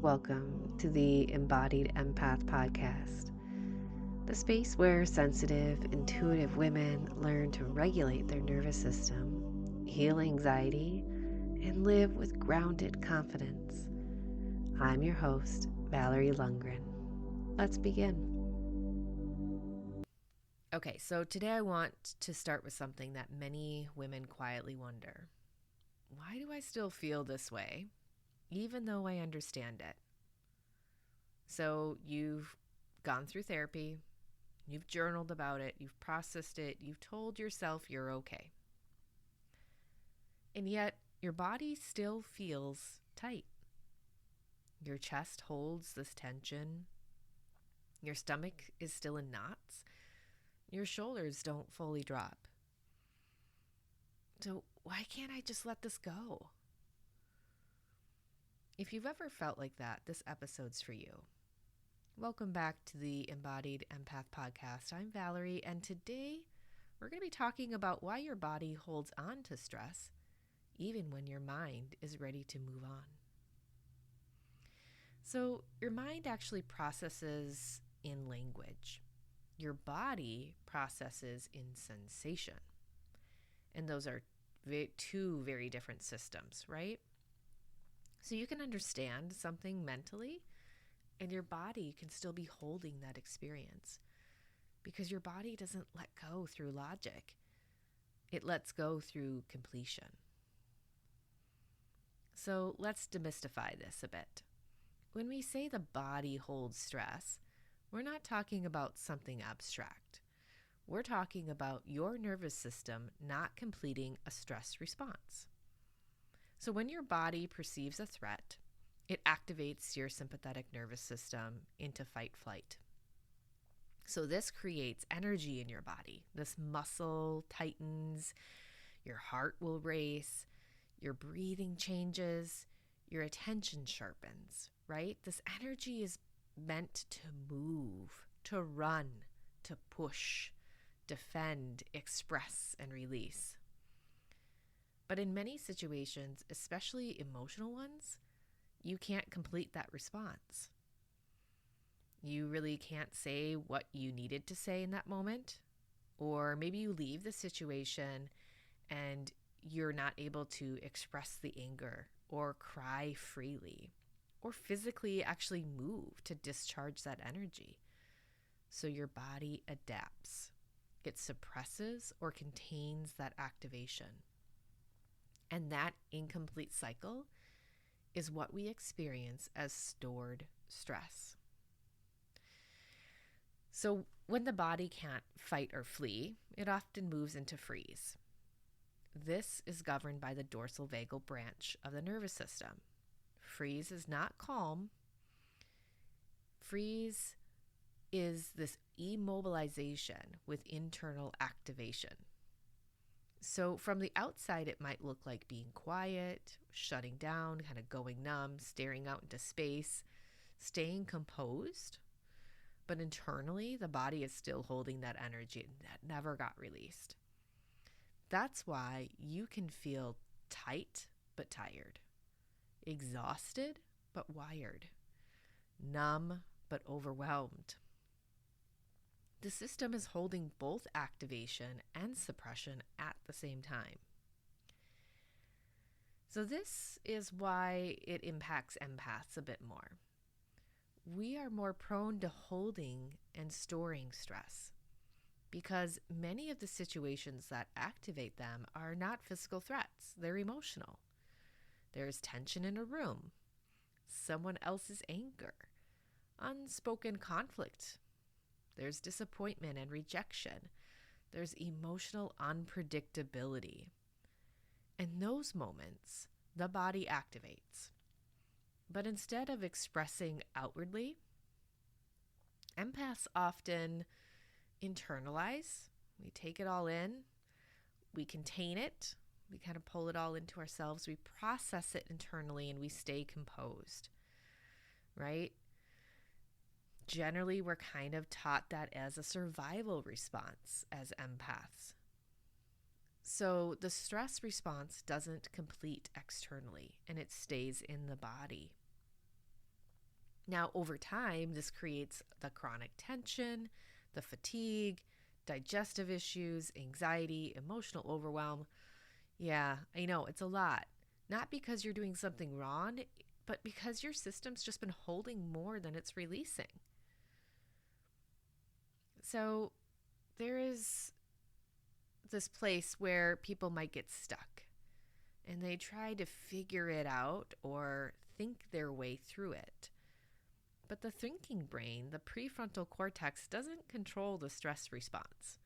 Welcome to the Embodied Empath Podcast, the space where sensitive, intuitive women learn to regulate their nervous system, heal anxiety, and live with grounded confidence. I'm your host, Valerie Lundgren. Let's begin. Okay, so today I want to start with something that many women quietly wonder. Why do I still feel this way, even though I understand it? So you've gone through therapy, you've journaled about it, you've processed it, you've told yourself you're okay. And yet your body still feels tight. Your chest holds this tension. Your stomach is still in knots. Your shoulders don't fully drop. So why can't I just let this go? If you've ever felt like that, this episode's for you. Welcome back to the Embodied Empath Podcast. I'm Valerie, and today we're going to be talking about why your body holds on to stress even when your mind is ready to move on. So your mind actually processes in language. Your body processes in sensation. And those are two very different systems, right? So you can understand something mentally, and your body can still be holding that experience because your body doesn't let go through logic. It lets go through completion. So let's demystify this a bit. When we say the body holds stress, we're not talking about something abstract. We're talking about your nervous system not completing a stress response. So when your body perceives a threat, it activates your sympathetic nervous system into fight-flight. So this creates energy in your body. This muscle tightens, your heart will race, your breathing changes, your attention sharpens, right? This energy is meant to move, to run, to push, defend, express, and release. But in many situations, especially emotional ones, you can't complete that response. You really can't say what you needed to say in that moment, or maybe you leave the situation and you're not able to express the anger or cry freely or physically actually move to discharge that energy. So your body adapts. It suppresses or contains that activation. And that incomplete cycle is what we experience as stored stress. So when the body can't fight or flee, it often moves into freeze. This is governed by the dorsal vagal branch of the nervous system. Freeze is not calm. Freeze is this immobilization with internal activation. So from the outside, it might look like being quiet, shutting down, kind of going numb, staring out into space, staying composed. But internally, the body is still holding that energy that never got released. That's why you can feel tight but tired, exhausted but wired, numb but overwhelmed. The system is holding both activation and suppression at the same time. So this is why it impacts empaths a bit more. We are more prone to holding and storing stress because many of the situations that activate them are not physical threats. They're emotional. There's tension in a room, someone else's anger, unspoken conflict. There's disappointment and rejection. There's emotional unpredictability. In those moments, the body activates. But instead of expressing outwardly, empaths often internalize. We take it all in. We contain it. We kind of pull it all into ourselves. We process it internally and we stay composed, right? Generally, we're kind of taught that as a survival response as empaths. So the stress response doesn't complete externally and it stays in the body. Now, over time, this creates the chronic tension, the fatigue, digestive issues, anxiety, emotional overwhelm. Yeah, I know, it's a lot. Not because you're doing something wrong, but because your system's just been holding more than it's releasing. So there is this place where people might get stuck and they try to figure it out or think their way through it. But the thinking brain, the prefrontal cortex, doesn't control the stress response.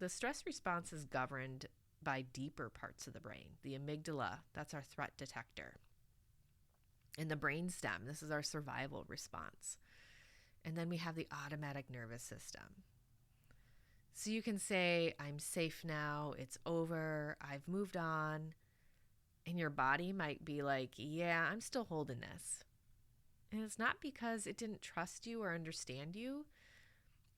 The stress response is governed by deeper parts of the brain. The amygdala, that's our threat detector. And the brainstem, this is our survival response. And then we have the automatic nervous system. So you can say, I'm safe now, it's over, I've moved on. And your body might be like, yeah, I'm still holding this. And it's not because it didn't trust you or understand you.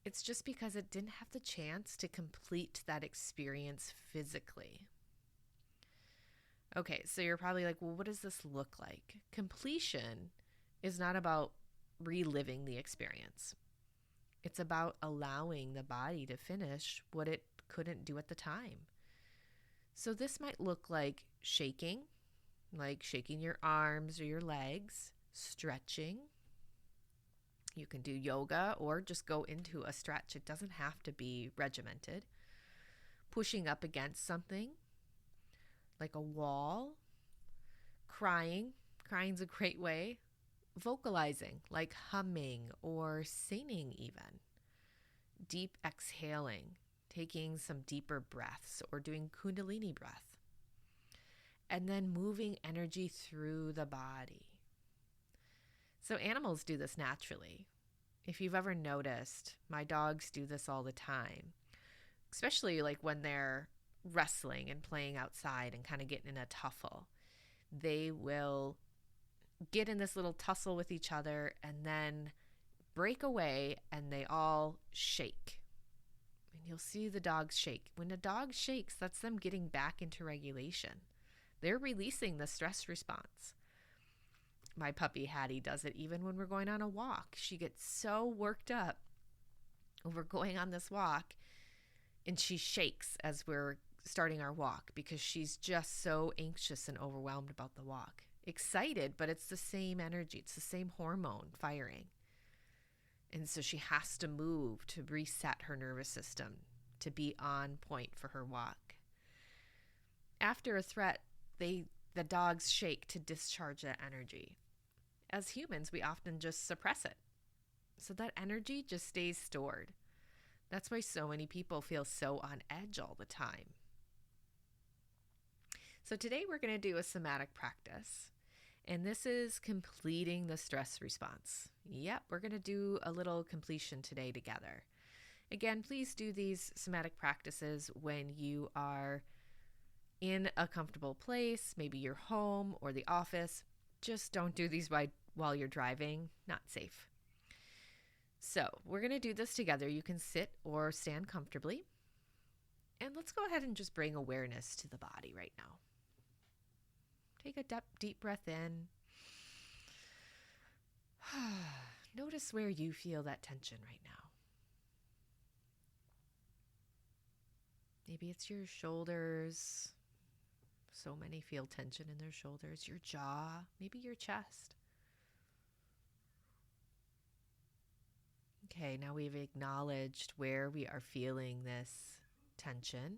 It's just because it didn't have the chance to complete that experience physically. Okay, so you're probably like, well, what does this look like? Completion is not about reliving the experience. It's about allowing the body to finish what it couldn't do at the time. So this might look like shaking your arms or your legs, stretching. You can do yoga or just go into a stretch. It doesn't have to be regimented. Pushing up against something like a wall. Crying. Crying's a great way. Vocalizing, like humming or singing even. Deep exhaling, taking some deeper breaths or doing Kundalini breath. And then moving energy through the body. So animals do this naturally. If you've ever noticed, my dogs do this all the time, especially like when they're wrestling and playing outside and kind of getting in a tussle. They will get in this little tussle with each other and then break away and they all shake. And you'll see the dogs shake. When a dog shakes, that's them getting back into regulation. They're releasing the stress response. My puppy Hattie does it even when we're going on a walk. She gets so worked up over going on this walk and she shakes as we're starting our walk because she's just so anxious and overwhelmed about the walk. Excited, but it's the same energy. It's the same hormone firing. And so she has to move to reset her nervous system to be on point for her walk. After a threat, the dogs shake to discharge that energy. As humans, we often just suppress it. So that energy just stays stored. That's why so many people feel so on edge all the time. So today we're going to do a somatic practice. And this is completing the stress response. Yep, we're going to do a little completion today together. Again, please do these somatic practices when you are in a comfortable place, maybe your home or the office. Just don't do these while you're driving. Not safe. So we're going to do this together. You can sit or stand comfortably. And let's go ahead and just bring awareness to the body right now. Take a deep breath in. Notice where you feel that tension right now. Maybe it's your shoulders. So many feel tension in their shoulders. Your jaw, maybe your chest. Okay, now we've acknowledged where we are feeling this tension.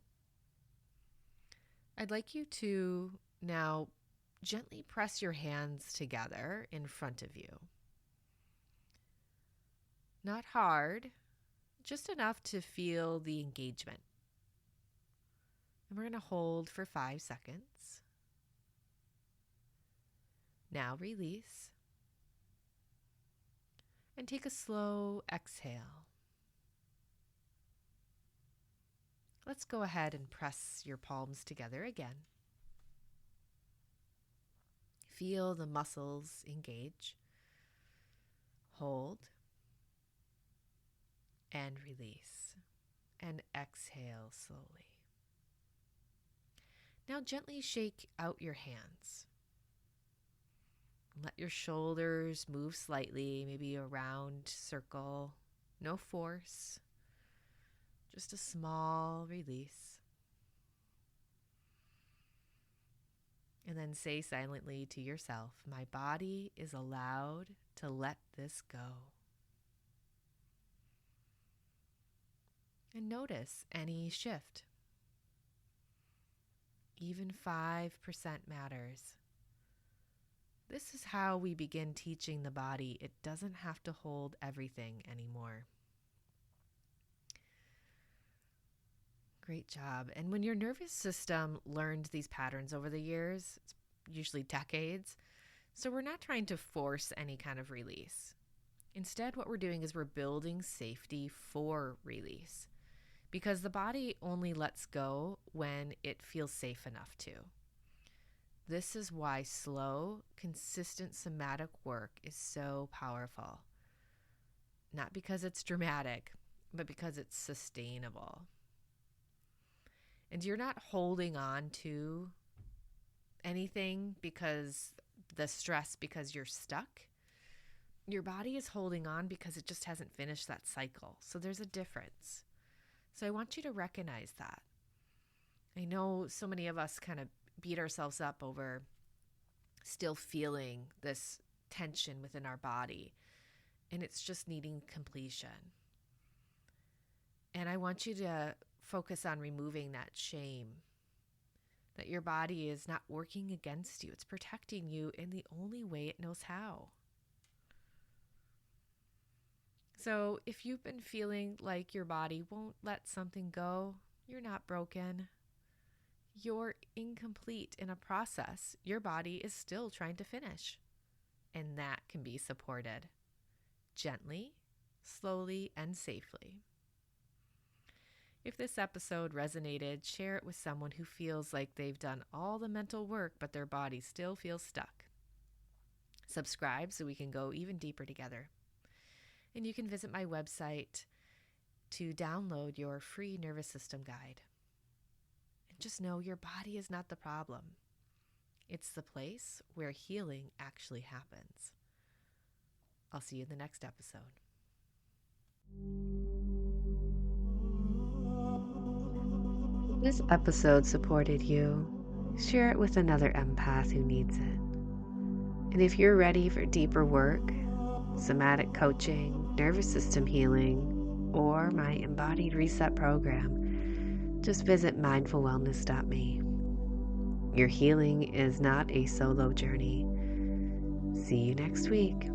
I'd like you to now gently press your hands together in front of you. Not hard, just enough to feel the engagement. And we're going to hold for 5 seconds. Now release. And take a slow exhale. Let's go ahead and press your palms together again. Feel the muscles engage. Hold. And release. And exhale slowly. Now gently shake out your hands. Let your shoulders move slightly, maybe a round circle. No force, just a small release. And then say silently to yourself, my body is allowed to let this go. And notice any shift. Even 5% matters. This is how we begin teaching the body it doesn't have to hold everything anymore. Great job. And when your nervous system learned these patterns over the years, it's usually decades, so we're not trying to force any kind of release. Instead, what we're doing is we're building safety for release, because the body only lets go when it feels safe enough to. This is why slow, consistent somatic work is so powerful. Not because it's dramatic, but because it's sustainable. And you're not holding on to anything because the stress because you're stuck. Your body is holding on because it just hasn't finished that cycle. So there's a difference. So I want you to recognize that. I know so many of us kind of beat ourselves up over still feeling this tension within our body, and it's just needing completion. And I want you to focus on removing that shame, that your body is not working against you. It's protecting you in the only way it knows how. So if you've been feeling like your body won't let something go, you're not broken. You're incomplete in a process your body is still trying to finish. And that can be supported gently, slowly, and safely. If this episode resonated, share it with someone who feels like they've done all the mental work, but their body still feels stuck. Subscribe so we can go even deeper together. And you can visit my website to download your free nervous system guide. And just know your body is not the problem. It's the place where healing actually happens. I'll see you in the next episode. This episode supported you. Share it with another empath who needs it. And if you're ready for deeper work, somatic coaching, nervous system healing, or my Embodied Reset program, just visit mindfulwellness.me. Your healing is not a solo journey. See you next week.